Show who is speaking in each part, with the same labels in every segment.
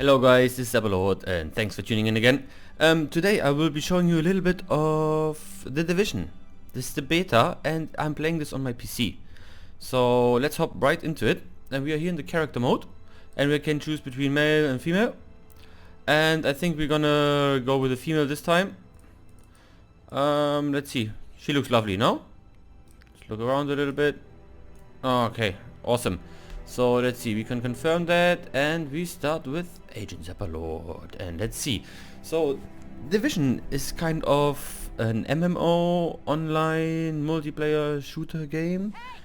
Speaker 1: Hello guys, this is Sebalord and thanks for tuning in again. Today I will be showing you a little bit of The Division. This is the beta and I'm playing this on my PC. So let's hop right into it. And we are here in the character mode and we can choose between male and female. And I think we're gonna go with the female this time. Let's see. She looks lovely, no? Let's look around a little bit. Okay, awesome. So let's see, we can confirm that and we start with Agent Sebalord and let's see. So Division is kind of an MMO online multiplayer shooter game.
Speaker 2: Hey,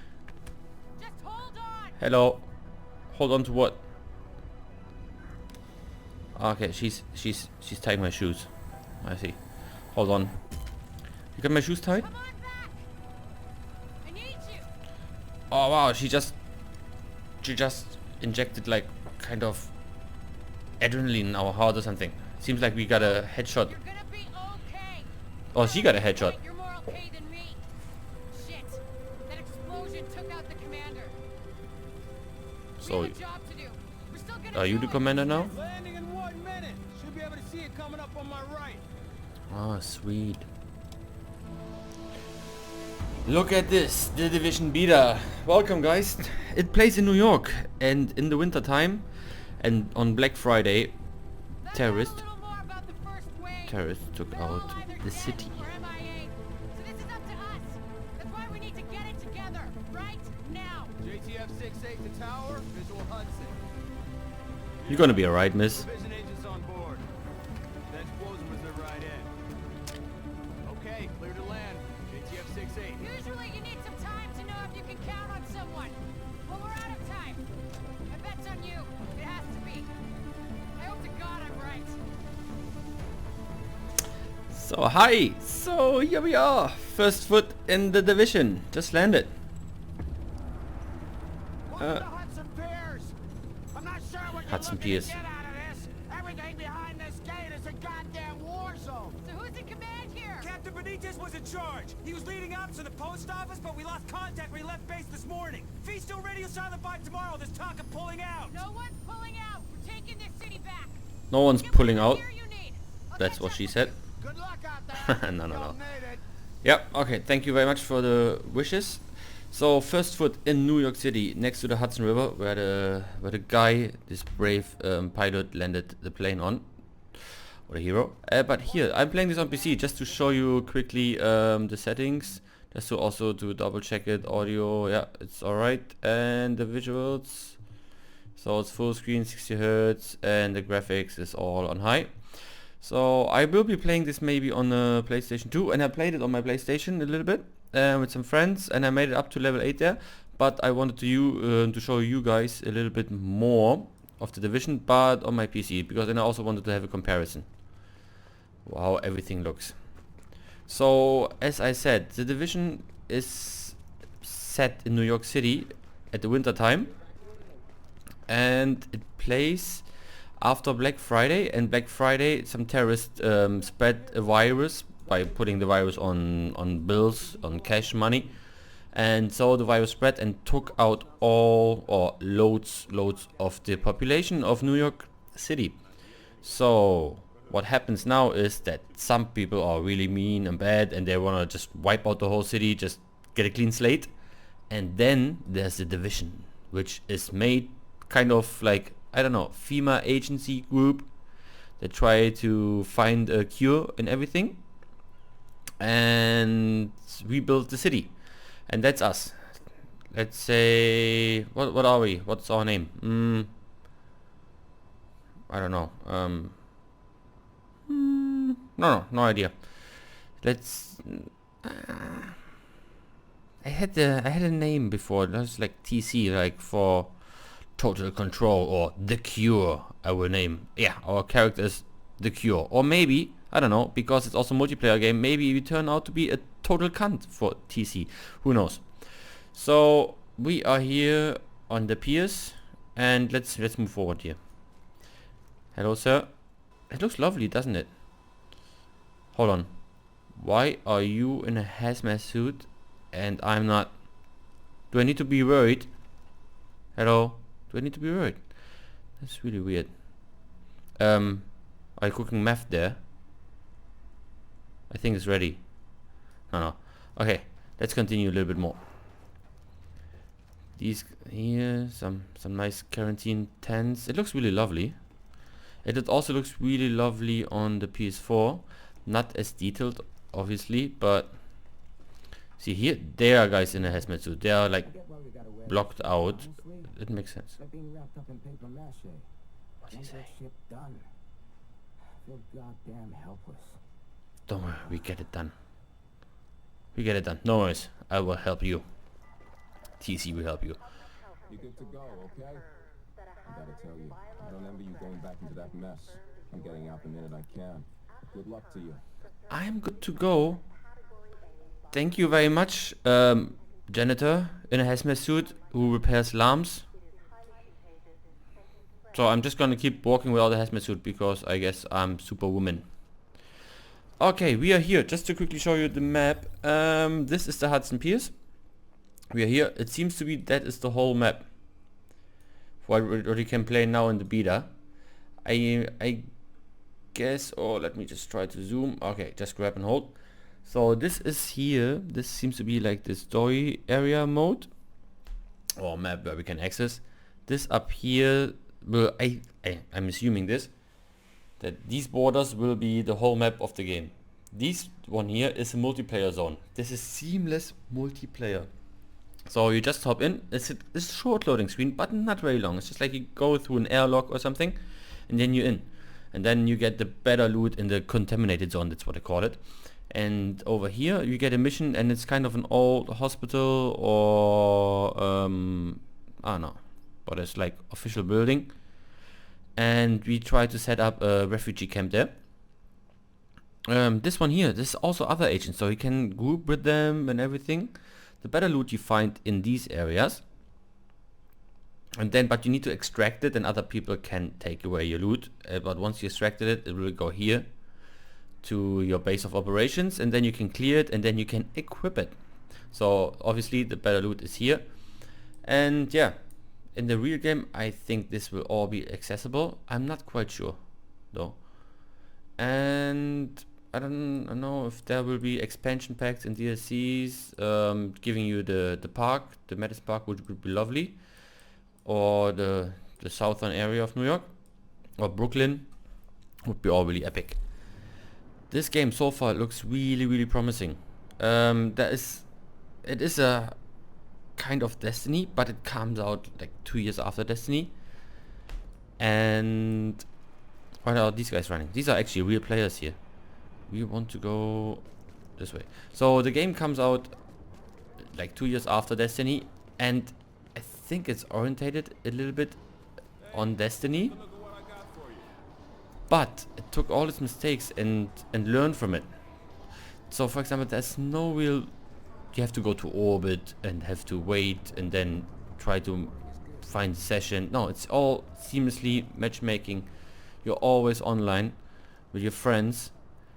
Speaker 2: just hold on.
Speaker 1: Hello. Hold on to what? Okay, she's tying my shoes. I see. Hold on. You got my shoes tied?
Speaker 2: Come on back. I need you.
Speaker 1: Oh wow, she just injected like kind of adrenaline in our heart or something. Seems like we got a headshot.
Speaker 2: You're gonna be okay.
Speaker 1: Oh, she got a headshot.
Speaker 2: You're more okay than me. Shit. That explosion took out the commander.
Speaker 1: So
Speaker 2: We have a job to do. We're still gonna
Speaker 1: are you
Speaker 2: do
Speaker 1: the
Speaker 2: it.
Speaker 1: commander now?
Speaker 3: Landing in 1 minute. Should be able to see it coming up on my right.
Speaker 1: Oh, sweet. Look at this, the Division beta. Welcome guys. It plays in New York and in the winter time and on Black Friday
Speaker 2: Let's
Speaker 1: terrorists
Speaker 2: learn a little more about the first wave.
Speaker 1: took
Speaker 2: They're all
Speaker 1: out
Speaker 2: either
Speaker 1: the
Speaker 2: dead
Speaker 1: city.
Speaker 2: or MIA. So this is up to us. That's why we need to get it together right now.
Speaker 3: JTF 68 to tower. Visual Hudson.
Speaker 1: You're gonna be alright, miss.
Speaker 3: Division agents on board. That explosion was their right end. Okay, clear to land. JTF 68.
Speaker 2: Usually you need some time to know if you can count on someone. Well, we're out of time. My bet's on you. It has to be. I hope to God I'm right.
Speaker 1: So hi! So here we are. First foot in the Division. Just landed.
Speaker 3: Welcome to Hudson Piers. I'm not sure what you're
Speaker 1: Hudson
Speaker 3: looking
Speaker 1: Piers.
Speaker 3: to get out of this. Everything behind this gate is a goddamn war zone.
Speaker 2: So who's in command here?
Speaker 4: Captain Benitez was in charge. He was leading ops to the post office, but we lost contact when he left base this morning. If he's still radio silent by tomorrow, there's talk of pulling out.
Speaker 2: No one's pulling out. We're taking this city back.
Speaker 1: No one's
Speaker 2: Get
Speaker 1: pulling
Speaker 2: whatever
Speaker 1: out.
Speaker 2: gear you need. I'll
Speaker 1: That's
Speaker 2: catch
Speaker 1: what
Speaker 2: up
Speaker 1: she
Speaker 2: with
Speaker 1: said.
Speaker 2: you.
Speaker 3: Good luck out there.
Speaker 1: No.
Speaker 3: Don't need it.
Speaker 1: Yep, okay, thank you very much for the wishes. So first foot in New York City, next to the Hudson River, where the guy, this brave pilot, landed the plane on, or the hero. But here, I'm playing this on PC just to show you quickly the settings, just to also to double check it. Audio, yeah, it's alright, and the visuals. So it's full screen, 60 Hz, and the graphics is all on high. So I will be playing this maybe on the PlayStation 2, and I played it on my PlayStation a little bit with some friends, and I made it up to level 8 there. But I wanted to show you guys a little bit more of the Division, but on my PC, because then I also wanted to have a comparison how everything looks. So as I said, the Division is set in New York City at the winter time, and it plays after Black Friday. And Black Friday, some terrorists spread a virus by putting the virus on bills, on cash money, and so the virus spread and took out all or loads of the population of New York City. So what happens now is that some people are really mean and bad and they wanna just wipe out the whole city, just get a clean slate. And then there's the Division, which is made kind of like, I don't know, FEMA agency group that try to find a cure in everything and rebuild the city. And that's us. Let's say, what are we? What's our name? I don't know. No idea. Let's. I had a name before. That was like TC, like for Total Control or The Cure. I will name. Yeah, our character is The Cure, or maybe I don't know, because it's also a multiplayer game. Maybe we turn out to be a total cunt for TC. Who knows? So we are here on the piers, and let's move forward here. Hello, sir. It looks lovely, doesn't it? Hold on. Why are you in a hazmat suit and I'm not? Do I need to be worried? Hello? Do I need to be worried? That's really weird. Are you cooking meth there? I think it's ready. No. Okay, let's continue a little bit more. These here, some nice quarantine tents. It looks really lovely. It also looks really lovely on the PS4. Not as detailed, obviously, but see here, there are guys in a hazmat suit. They are like blocked out. It makes sense.
Speaker 5: They're being wrapped up in paper mache.
Speaker 1: What's he
Speaker 5: Get
Speaker 1: saying?
Speaker 5: shit done. I feel goddamn helpless.
Speaker 1: Don't worry, we get it done. We get it done. No worries. I will help you. TC will help you.
Speaker 6: You good to go, okay? I gotta tell you, I don't envy you going back into that mess. I'm getting out the minute I can. Good luck to you.
Speaker 1: I'm good to go. Thank you very much, janitor in a hazmat suit who repairs alarms. So I'm just gonna keep walking without a hazmat suit because I guess I'm superwoman. Okay, we are here. Just to quickly show you the map. This is the Hudson Piers. We are here. It seems to be that is the whole map. What you can play now in the beta. I guess, let me just try to zoom. Okay, just grab and hold. So this is here. This seems to be like the story area mode or map where we can access. This up here will I'm assuming that these borders will be the whole map of the game. This one here is a multiplayer zone. This is seamless multiplayer. So you just hop in. It's a short loading screen, but not very long. It's just like you go through an airlock or something, and then you're in. And then you get the better loot in the contaminated zone. That's what I call it. And over here you get a mission, and it's kind of an old hospital or I don't know, but it's like official building. And we try to set up a refugee camp there. This one here, this is also other agents, so you can group with them and everything. The better loot you find in these areas, and then but you need to extract it, and other people can take away your loot. But once you extracted it, it will go here to your base of operations, and then you can clear it, and then you can equip it. So obviously the better loot is here. And yeah, in the real game I think this will all be accessible. I'm not quite sure though, and I don't know if there will be expansion packs and DLCs giving you the park, the Metis Park, which would be lovely, or the southern area of New York or Brooklyn would be all really epic. This game so far looks really promising. It is a kind of Destiny, but it comes out like 2 years after Destiny. And what are these guys running? These are actually real players here. We want to go this way. So the game comes out like 2 years after Destiny, and I think it's orientated a little bit on Destiny, but it took all its mistakes and learned from it. So for example, there's no real, you have to go to orbit and have to wait and then try to find a session. No, it's all seamlessly matchmaking. You're always online with your friends.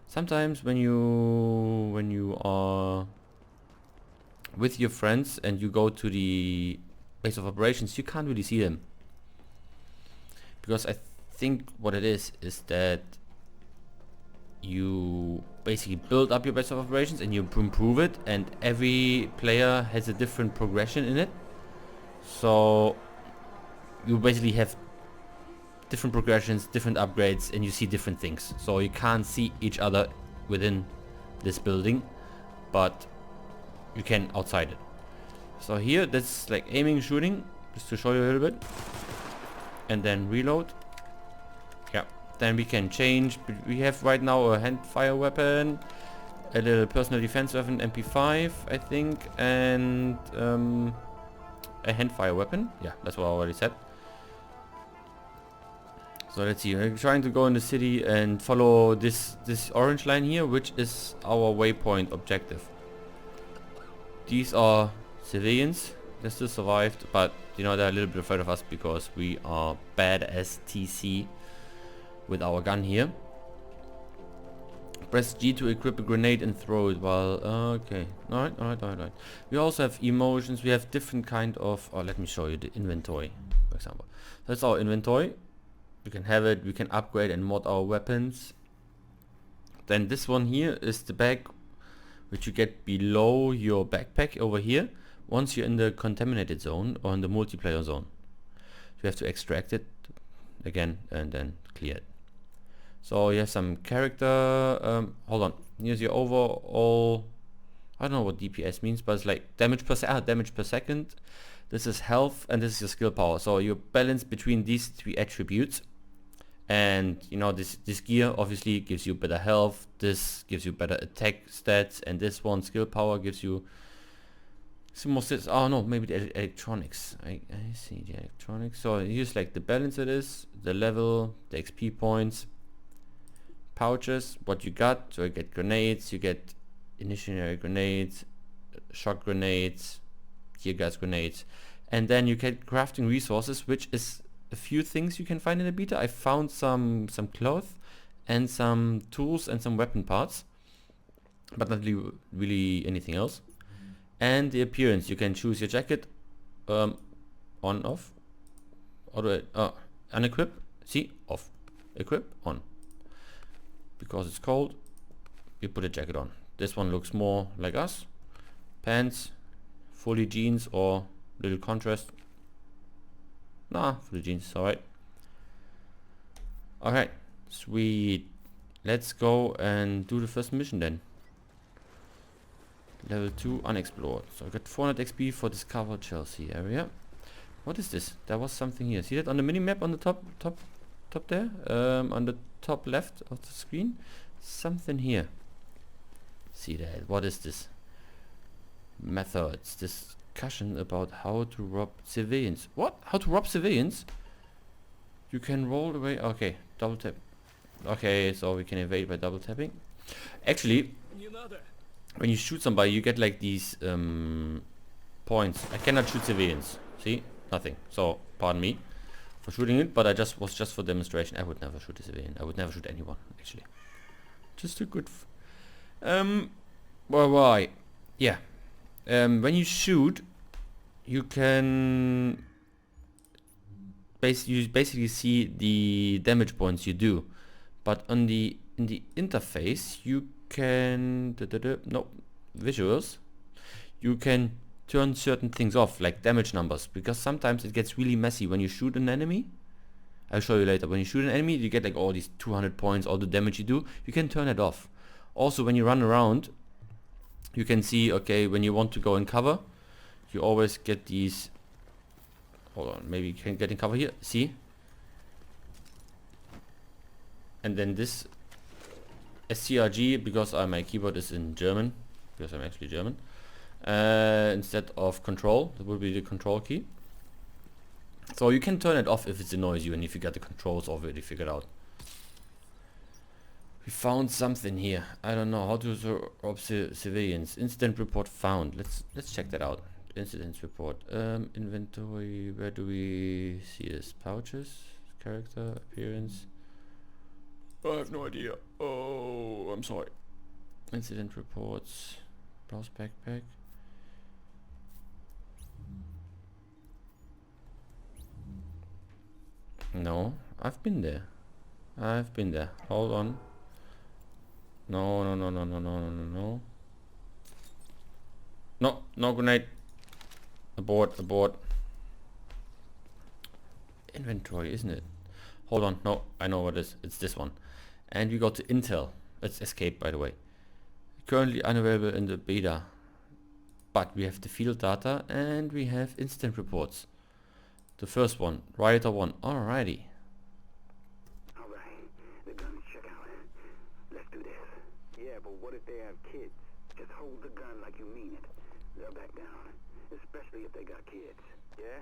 Speaker 1: Sometimes when you are with your friends and you go to the base of operations, you can't really see them, because I think what it is that you basically build up your base of operations and you improve it, and every player has a different progression in it. So you basically have different progressions, different upgrades, and you see different things. So you can't see each other within this building, but you can outside it. So here, that's like aiming, shooting, just to show you a little bit, and then reload. Yeah, then we can change. We have right now a hand fire weapon, a little personal defense weapon, MP5 I think, and a hand fire weapon. Yeah, that's what I already said. So let's see, we're trying to go in the city and follow this orange line here, which is our waypoint objective. These are civilians. They still survived, but you know, they're a little bit afraid of us because we are badass TC with our gun here. Press G to equip a grenade and throw it while... okay, alright. We also have emotions. We have different kind of... let me show you the inventory, for example. That's our inventory. You can have it. We can upgrade and mod our weapons. Then this one here is the bag which you get below your backpack over here. Once you're in the contaminated zone or in the multiplayer zone, you have to extract it again and then clear it. So you have some character. Hold on. Here's your overall. I don't know what DPS means, but it's like damage per second. This is health, and this is your skill power. So you balance between these three attributes. And you know, this gear obviously gives you better health, this gives you better attack stats, and this one, skill power, gives you some more stats. Oh no, maybe the electronics. I see the electronics. So here's like the balance it is, the level, the XP points, pouches, what you got. So you get grenades, you get initiatory grenades, shock grenades, tear gas grenades, and then you get crafting resources, which is a few things you can find in the beta. I found some clothes and some tools and some weapon parts, but not really anything else. And the appearance, you can choose your jacket on, off, or unequip, see, off, equip, on. Because it's cold, you put a jacket on. This one looks more like us. Pants, fully jeans or little contrast. Nah, fully jeans, alright. Alright, sweet. Let's go and do the first mission then. Level 2 unexplored. So I got 400 XP for discovered Chelsea area. What is this? There was something here. See that on the minimap on the top there? On the top left of the screen? Something here. See that? What is this? Methods. Discussion about how to rob civilians. What? How to rob civilians? You can roll away. Okay, double tap. Okay, so we can evade by double tapping. Actually, when you shoot somebody, you get like these points. I cannot shoot civilians. See? Nothing. So, pardon me for shooting it, but I was just for demonstration. I would never shoot a civilian. I would never shoot anyone, actually. Just a good... well, why? Yeah. When you shoot, you can basically see the damage points you do, but in the interface you can no visuals. You can turn certain things off, like damage numbers, because sometimes it gets really messy when you shoot an enemy. I'll show you later. When you shoot an enemy, you get like all these 200 points, all the damage you do. You can turn it off. Also, when you run around, you can see, okay, when you want to go in cover, you always get these. Hold on, maybe you can get in cover here. See? And then this SCRG, because my keyboard is in German, because I'm actually German, instead of control, that would be the control key. So you can turn it off if it annoys you and if you got the controls already figured out. We found something here. I don't know how to rob civilians. Incident report found. Let's check that out. Incident report. Inventory. Where do we see this? Pouches, character, appearance. I have no idea. Oh, I'm sorry. Incident reports. Browse backpack. No, I've been there. I've been there. Hold on. No. No grenade. Abort. Inventory, isn't it? Hold on. No, I know what it is. It's this one. And we got to Intel. Let's escape, by the way. Currently unavailable in the beta. But we have the field data and we have incident reports. The first one, Rioter 1. Alrighty.
Speaker 7: Alright, the guns check out. Let's do this. Yeah, but what if they have kids? Just hold the gun like you mean it. They'll back down. Especially if they got kids. Yeah?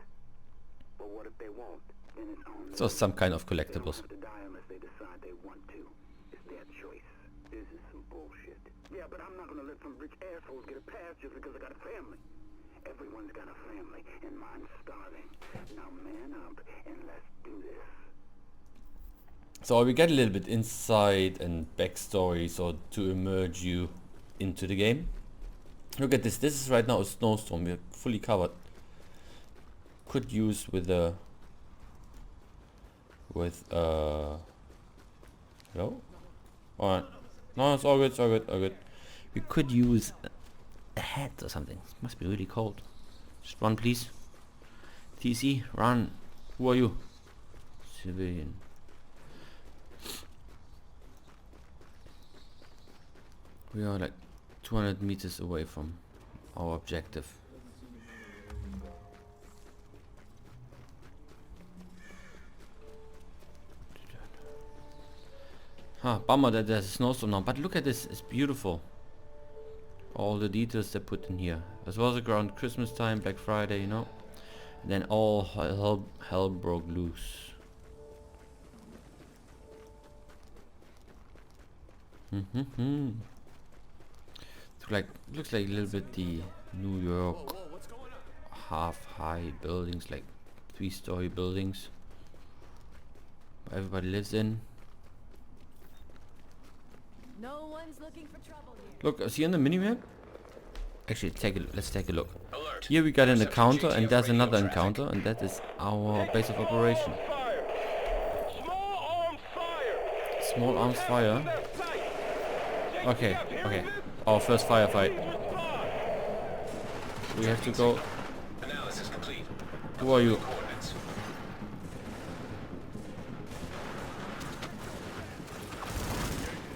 Speaker 7: But what if they won't? Then it's on them.
Speaker 1: So some kind of
Speaker 7: They don't
Speaker 1: collectibles.
Speaker 7: have to die unless they decide they want to. It's their choice. This is some bullshit. Yeah, but I'm not gonna let some rich assholes get a pass just because I got a family. Everyone's got a family, and mine's starving. Now man up and let's do this.
Speaker 1: So we get a little bit insight and backstory, so to immerse you into the game. Look at this. This is right now a snowstorm. We're fully covered. Could use with a with hello? Alright. No, it's all good, it's all good, all good. We could use a hat or something. It must be really cold. Just run, please. TC, run. Who are you? Civilian. We are like 200 meters away from our objective. Bummer that there's a snowstorm now, but look at this, it's beautiful. All the details they put in here. As well as around Christmas time, Black Friday, you know. And then all hell broke loose. Looks like a little bit the New York half-high buildings, like 3-story buildings. Everybody lives in.
Speaker 2: No one's looking for trouble here.
Speaker 1: Look, see on the minimap? Actually, let's take a look. Here we got an encounter, and there's another encounter, and that is our base of operation. Small arms fire. Okay, okay. Our first firefight. We have to go. Who are you?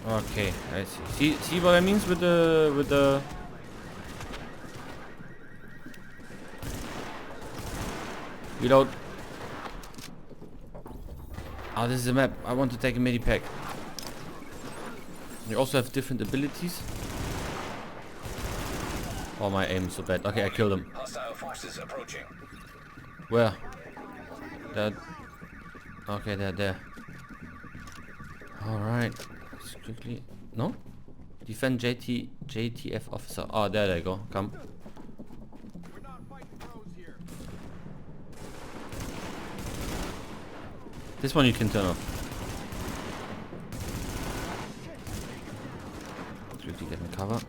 Speaker 1: Okay, I see. See what I mean with the reload. Oh, this is a map. I want to take a medipack. You also have different abilities. Oh, my aim is so bad. Okay, I killed him.
Speaker 8: Hostile forces approaching.
Speaker 1: Where? That. Okay, they're there. All right. Let's quickly. No. Defend JTF officer. Oh, there they go. Come.
Speaker 3: We're not fighting pros here.
Speaker 1: This one you can turn off. Quickly get in cover.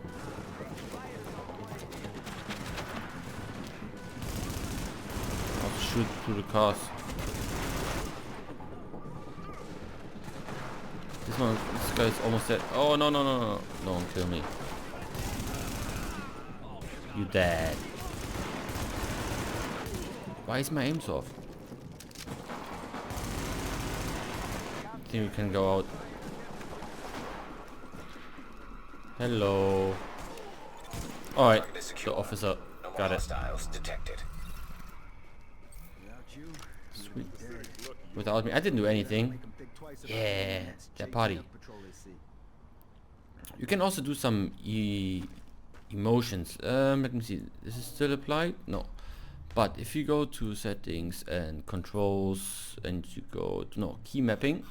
Speaker 1: I'll shoot through the cars. This guy is almost dead. Oh no no no no! Don't kill me. You dead. Why is my aim so off? I think we can go out. Hello. Alright, the officer. Got it.
Speaker 8: Detected.
Speaker 1: Sweet. Without me, I didn't do anything. Yeah, that party. You can also do some emotions. Let me see. This is still applied? No. But if you go to settings and controls and you go to key mapping.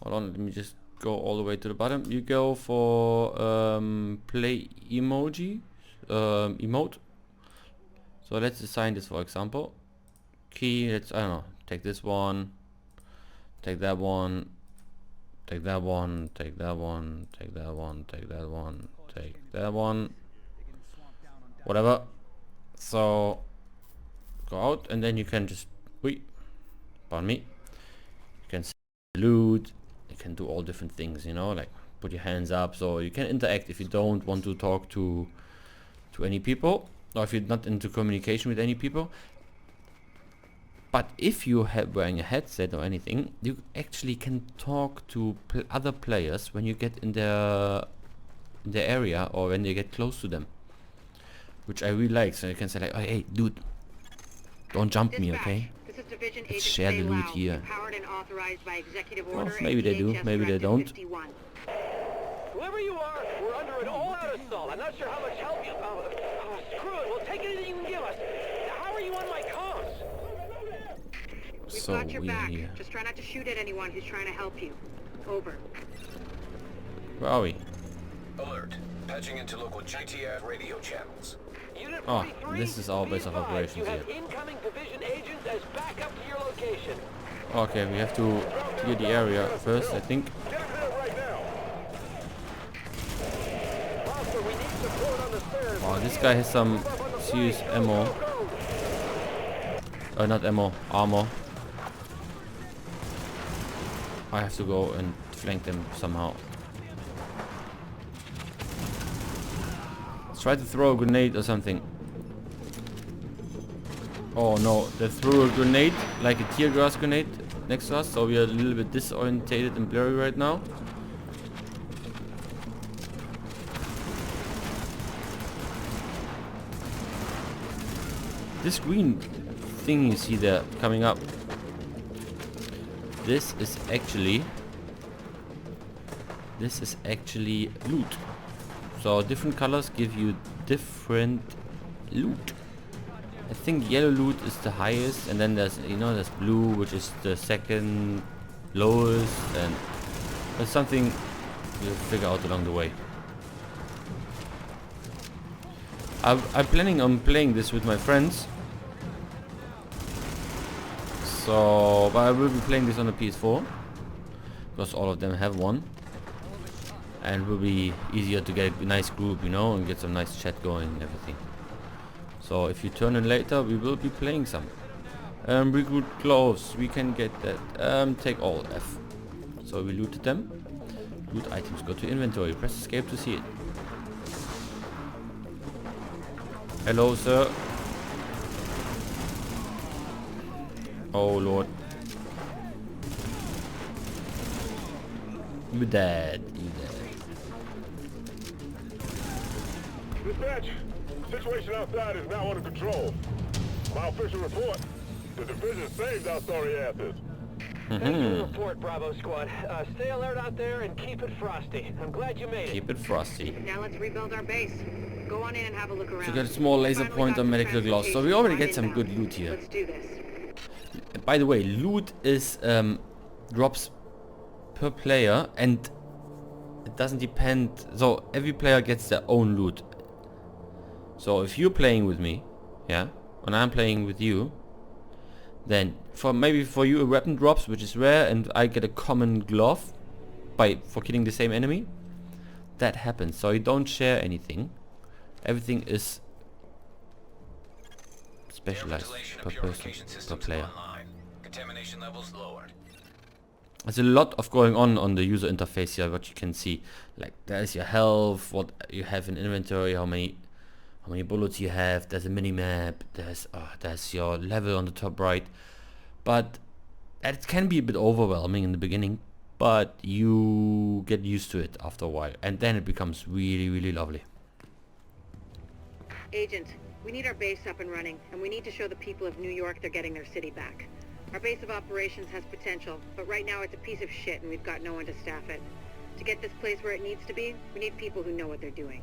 Speaker 1: Hold on, let me just go all the way to the bottom. You go for play emoji emote. So let's assign this, for example. Key, let's, I don't know, take this one, take that one, take that one, take that one, take that one, take that one, take that one, whatever. So go out and then you can just pardon me, you can salute, you can do all different things, you know, like put your hands up, so you can interact if you don't want to talk to any people, or if you're not into communication with any people. But if you have wearing a headset or anything, you actually can talk to other players when you get in their area or when they get close to them, which I really like. So you can say like, oh, hey dude, don't jump me, okay?
Speaker 9: This is Division
Speaker 1: Let's
Speaker 9: Agent
Speaker 1: share the loot
Speaker 9: Sebalord,
Speaker 1: here.
Speaker 9: empowered and authorized by executive
Speaker 1: Well,
Speaker 9: order
Speaker 1: maybe they do,
Speaker 9: GTX
Speaker 1: maybe they
Speaker 9: Directive
Speaker 1: don't.
Speaker 9: 51.
Speaker 4: Whoever you are, we're under an all-out assault. I'm not sure how much help you... screw it. We'll take anything you can give us. How are you on my comms?
Speaker 9: We've
Speaker 1: So
Speaker 9: got your
Speaker 1: we're
Speaker 9: back.
Speaker 1: here.
Speaker 9: Just try not to shoot at anyone who's trying to help you. Over.
Speaker 1: Where are we?
Speaker 8: Alert. Patching into local GTF radio channels.
Speaker 4: Unit
Speaker 1: Oh,
Speaker 4: 43,
Speaker 1: this is our base of
Speaker 4: be advised,
Speaker 1: operations
Speaker 4: you have
Speaker 1: here.
Speaker 4: incoming division agents as backup to your location.
Speaker 1: Okay, we have to clear the area first, I think.
Speaker 4: Foster, we need support on the stairs.
Speaker 1: Oh, this guy has some serious ammo. Not ammo, armor. I have to go and flank them somehow. Let's try to throw a grenade or something. Oh no, they threw a grenade, like a tear gas grenade, next to us, so we are a little bit disorientated and blurry right now. This green thing you see there coming up, this is actually loot. So different colors give you different loot. I think yellow loot is the highest, and then there's, you know, there's blue, which is the second lowest, and there's something you'll figure out along the way. I'm planning on playing this with my friends. So, but I will be playing this on the PS4 because all of them have one, and it will be easier to get a nice group, you know, and get some nice chat going and everything. So if you turn in later, we will be playing some. Recruit clothes, we can get that. Take all F. So we looted them. Loot items, go to inventory, press escape to see it. Hello, sir. Oh lord. You dead. You dead.
Speaker 10: Dispatch, situation outside is now under control. My official report, the division saved our sorry asses.
Speaker 11: Thanks for the report, Bravo Squad. Stay alert out there and keep it frosty. I'm glad you made it.
Speaker 1: Keep it frosty.
Speaker 9: Now let's rebuild our base. Go on in and have a look around.
Speaker 1: So get a small laser pointer, medical gloves. So we already get some good loot here.
Speaker 9: Let's do this.
Speaker 1: By the way, loot is drops per player, and it doesn't depend. So every player gets their own loot. So if you're playing with me, yeah, and I'm playing with you, then maybe for you a weapon drops, which is rare, and I get a common glove for killing the same enemy. That happens. So you don't share anything. Everything is specialized per person, per player.
Speaker 8: Contamination levels lowered.
Speaker 1: There's a lot of going on the user interface here, what you can see. Like there's your health, what you have in inventory, how many bullets you have. There's a mini map. There's your level on the top right. But it can be a bit overwhelming in the beginning, but you get used to it after a while, and then it becomes really, really lovely.
Speaker 9: Agent, we need our base up and running, and we need to show the people of New York they're getting their city back. Our base of operations has potential, but right now it's a piece of shit and we've got no one to staff it. To get this place where it needs to be, we need people who know what they're doing.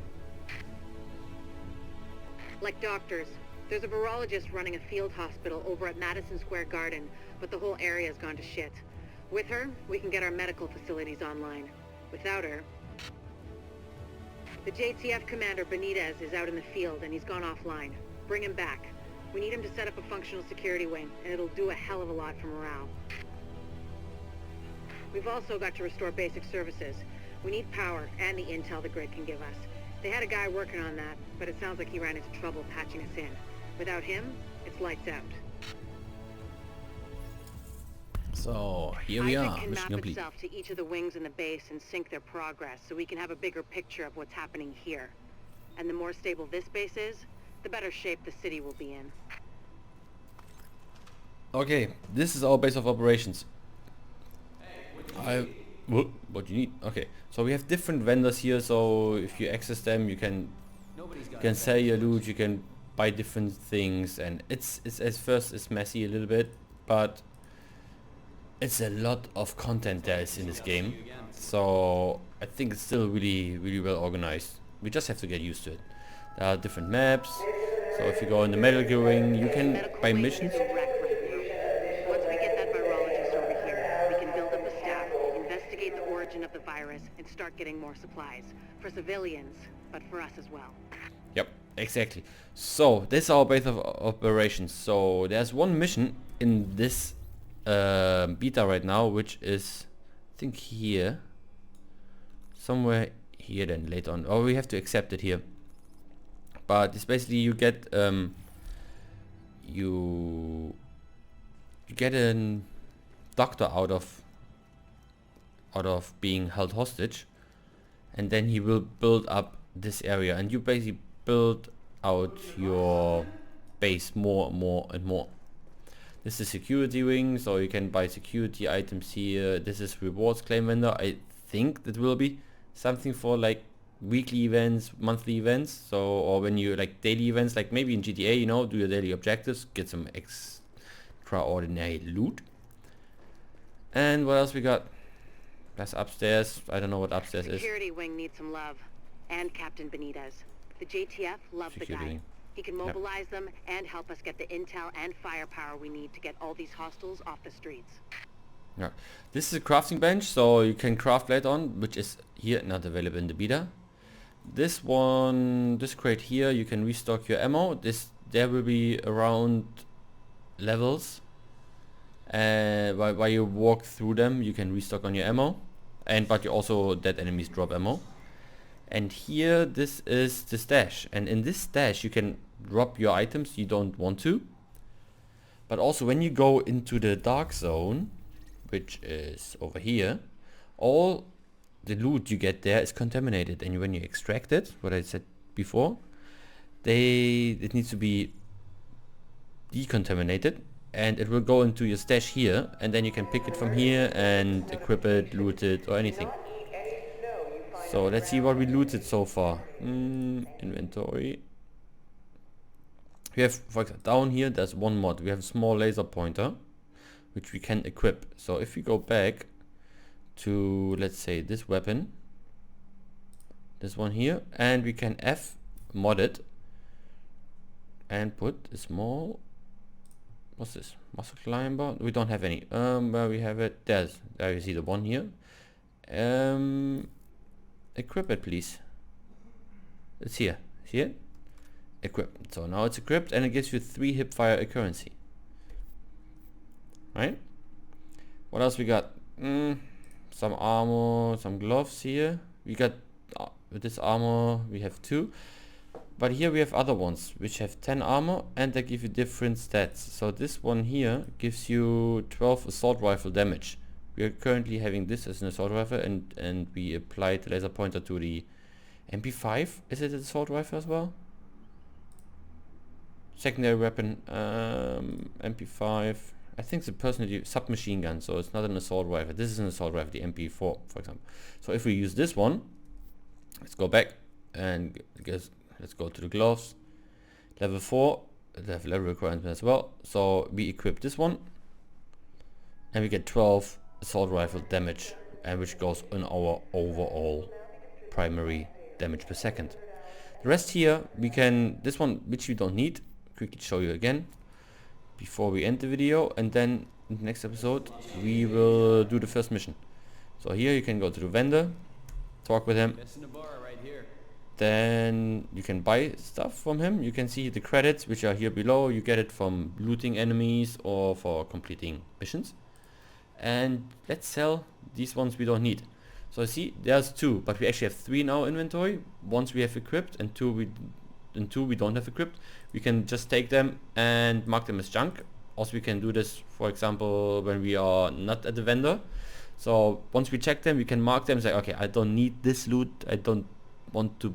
Speaker 9: Like doctors. There's a virologist running a field hospital over at Madison Square Garden, but the whole area's gone to shit. With her, we can get our medical facilities online. Without her... The JTF commander, Benitez, is out in the field and he's gone offline. Bring him back. We need him to set up a functional security wing, and it'll do a hell of a lot for morale. We've also got to restore basic services. We need power and the intel the grid can give us. They had a guy working on that, but it sounds like he ran into trouble patching us in. Without him, it's lights out.
Speaker 1: So here we are,
Speaker 9: Isaac can
Speaker 1: mission
Speaker 9: map
Speaker 1: complete.
Speaker 9: itself to each of the wings in the base and sync their progress, so we can have a bigger picture of what's happening here. And the more stable this base is, the better shape the city will be in.
Speaker 1: Okay, this is our base of operations. What you need? Okay, so we have different vendors here. So if you access them, you can sell your loot. You can buy different things, and it's at first it's messy a little bit, but it's a lot of content there is in this game. So I think it's still really, really well organized. We just have to get used to it. There are different maps. So if you go in the medical wing, you can buy missions.
Speaker 9: Once we get that virologist over here, we can build up a staff, investigate the origin of the virus, and start getting more supplies. For civilians, but for us as well.
Speaker 1: Yep, exactly. So this is our base of operations. So there's one mission in this beta right now, which is, I think here. Somewhere here then later on. Or we have to accept it here. But it's basically you get you get a doctor out of out of being held hostage, and then he will build up this area, and you basically build out your base more and more. This is security wing, so you can buy security items here. This is rewards claim vendor. I think that will be something for like weekly events, monthly events, so, or when you like daily events, like maybe in GTA, you know, do your daily objectives, get some extraordinary loot. And what else we got? That's upstairs. I don't know what upstairs is.
Speaker 9: Security wing needs some love, and Captain Benitez. The JTF love the guy. He can mobilize them and help us get the intel and firepower we need to get all these hostiles off the streets.
Speaker 1: Yeah, this is a crafting bench, so you can craft later on, which is here, not available in the beta. This one, this crate here, you can restock your ammo. There will be around levels, and while you walk through them, you can restock on your ammo, but you also dead enemies drop ammo. And here, this is the stash, and in this stash you can drop your items you don't want to. But also when you go into the dark zone, which is over here, all the loot you get there is contaminated, and when you extract it, what I said before, it needs to be decontaminated, and it will go into your stash here, and then you can pick it from here and equip it, loot it, or anything. So let's see what we looted so far. Inventory. We have, for example, down here there's one mod. We have a small laser pointer, which we can equip. So if we go back to, let's say, this weapon, this one here, and we can mod it and put a small, what's this, muscle climber. We don't have any. Where we have it, there you see the one here. Equip it, please. It's here. See it? Equip. So now it's equipped, and it gives you 3 hipfire accuracy. Right? What else we got? Some armor, some gloves here. We got with this armor we have 2, but here we have other ones which have 10 armor, and they give you different stats. So this one here gives you 12 assault rifle damage. We are currently having this as an assault rifle, and we applied the laser pointer to the MP5. Is it an assault rifle as well? Secondary weapon, MP5. I think it's a personal submachine gun, so it's not an assault rifle. This is an assault rifle, the MP4, for example. So if we use this one, let's go back and let's go to the gloves. Level 4, they have level requirement as well. So we equip this one, and we get 12 assault rifle damage, and which goes on our overall primary damage per second. The rest here we can, this one which we don't need, quickly show you again before we end the video, and then in the next episode we will do the first mission. So here you can go to the vendor, talk with him, then you can buy stuff from him. You can see the credits which are here below. You get it from looting enemies or for completing missions. And let's sell these ones we don't need. So see, there's 2, but we actually have 3 in our inventory. Ones we have equipped, and 2 we don't have equipped. We can just take them and mark them as junk. Also we can do this, for example, when we are not at the vendor. So once we check them, we can mark them and say, okay, I don't need this loot, I don't want to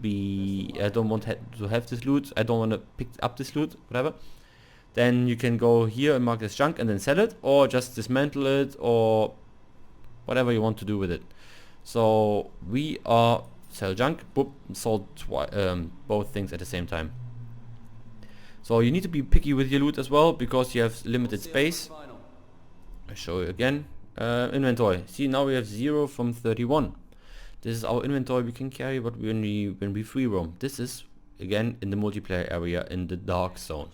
Speaker 1: have this loot, I don't want to pick up this loot, whatever. Then you can go here and mark this junk and then sell it, or just dismantle it, or whatever you want to do with it. So we are sell junk, boop, sold both things at the same time. So you need to be picky with your loot as well, because you have limited space. I show you again. Inventory. See, now we have 0 from 31. This is our inventory we can carry, but when we free roam. This is again in the multiplayer area in the dark zone.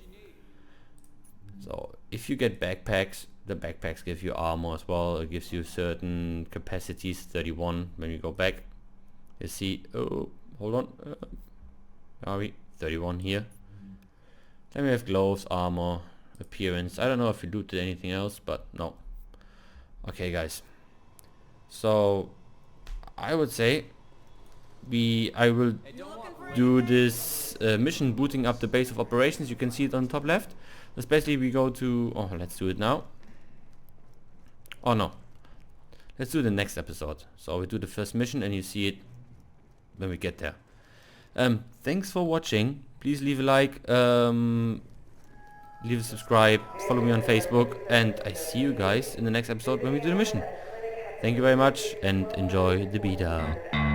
Speaker 1: So if you get backpacks, the backpacks give you armor as well. It gives you certain capacities. 31. When we go back, you see, oh, hold on, are we 31 here? Then we have gloves, armor, appearance. I don't know if we looted anything else, but no. Okay guys, so I would say I will do this mission booting up the base of operations. You can see it on the top left. Especially we go to, oh, let's do it now. Oh no, let's do the next episode. So we do the first mission and you see it when we get there. Thanks for watching. Please leave a like, leave a subscribe, follow me on Facebook, and I see you guys in the next episode when we do the mission. Thank you very much and enjoy the beta.